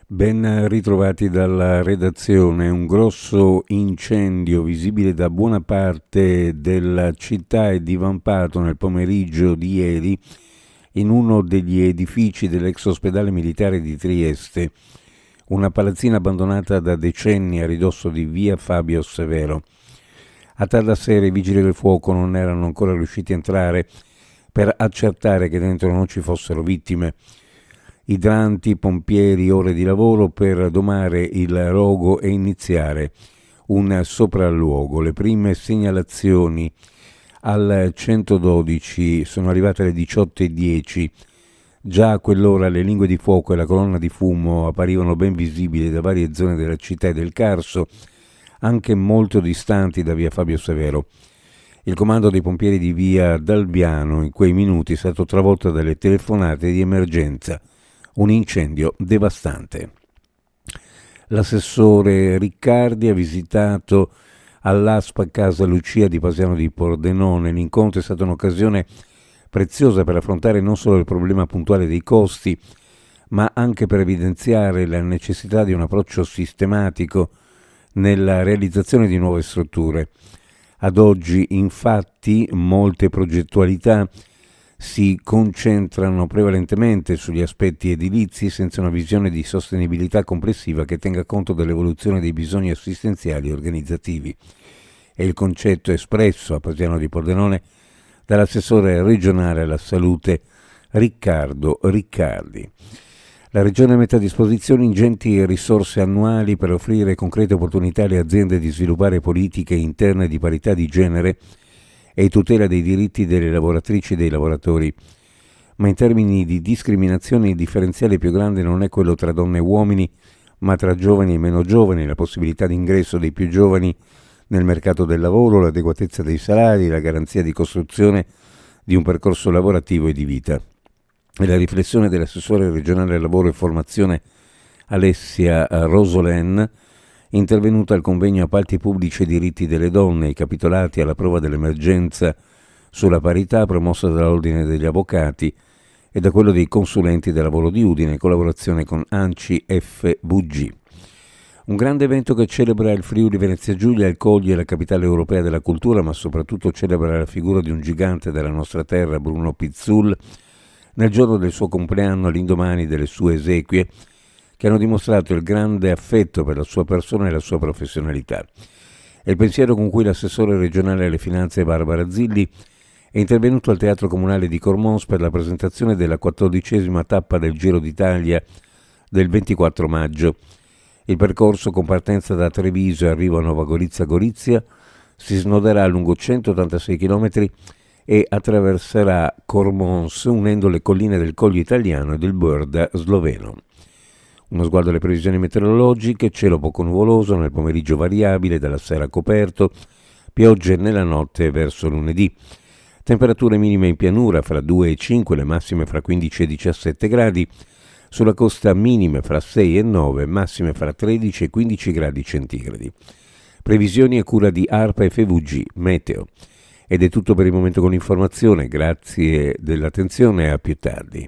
Ben ritrovati dalla redazione. Un grosso incendio visibile da buona parte della città è divampato nel pomeriggio di ieri in uno degli edifici dell'ex ospedale militare di Trieste, una palazzina abbandonata da decenni a ridosso di via Fabio Severo. A tarda sera i vigili del fuoco non erano ancora riusciti a entrare per accertare che dentro non ci fossero vittime. Idranti, pompieri, ore di lavoro per domare il rogo e iniziare un sopralluogo. Le prime segnalazioni al 112 sono arrivate alle 18:10. Già a quell'ora le lingue di fuoco e la colonna di fumo apparivano ben visibili da varie zone della città e del Carso, anche molto distanti da via Fabio Severo. Il comando dei pompieri di via Dalbiano in quei minuti è stato travolto dalle telefonate di emergenza. Un incendio devastante. L'assessore Riccardi ha visitato all'ASPA Casa Lucia di Pasiano di Pordenone. L'incontro è stata un'occasione preziosa per affrontare non solo il problema puntuale dei costi, ma anche per evidenziare la necessità di un approccio sistematico nella realizzazione di nuove strutture. Ad oggi, infatti, molte progettualità si concentrano prevalentemente sugli aspetti edilizi senza una visione di sostenibilità complessiva che tenga conto dell'evoluzione dei bisogni assistenziali e organizzativi. È il concetto espresso a Pasiano di Pordenone dall'assessore regionale alla salute Riccardo Riccardi. La Regione mette a disposizione ingenti risorse annuali per offrire concrete opportunità alle aziende di sviluppare politiche interne di parità di genere e tutela dei diritti delle lavoratrici e dei lavoratori. Ma in termini di discriminazione il differenziale più grande non è quello tra donne e uomini, ma tra giovani e meno giovani, la possibilità di ingresso dei più giovani nel mercato del lavoro, l'adeguatezza dei salari, la garanzia di costruzione di un percorso lavorativo e di vita. E la riflessione dell'assessore regionale al lavoro e formazione Alessia Rosolen, intervenuta al convegno Appalti pubblici e diritti delle donne, i capitolati alla prova dell'emergenza sulla parità promossa dall'Ordine degli Avvocati e da quello dei consulenti del lavoro di Udine in collaborazione con ANCI FVG. Un grande evento che celebra il Friuli Venezia Giulia e coglie la capitale europea della cultura, ma soprattutto celebra la figura di un gigante della nostra terra, Bruno Pizzul, nel giorno del suo compleanno, all'indomani delle sue esequie, che hanno dimostrato il grande affetto per la sua persona e la sua professionalità. È il pensiero con cui l'assessore regionale alle finanze Barbara Zilli è intervenuto al Teatro Comunale di Cormons per la presentazione della 14ª tappa del Giro d'Italia del 24 maggio. Il percorso, con partenza da Treviso e arrivo a Nova Gorizia, si snoderà lungo 186 km e attraverserà Cormons unendo le colline del Coglio Italiano e del Brda sloveno. Uno sguardo alle previsioni meteorologiche: cielo poco nuvoloso, nel pomeriggio variabile, dalla sera coperto, piogge nella notte verso lunedì. Temperature minime in pianura fra 2 e 5, le massime fra 15 e 17 gradi, sulla costa minime fra 6 e 9, massime fra 13 e 15 gradi centigradi. Previsioni a cura di ARPA FVG Meteo. Ed è tutto per il momento con l'informazione, grazie dell'attenzione e a più tardi.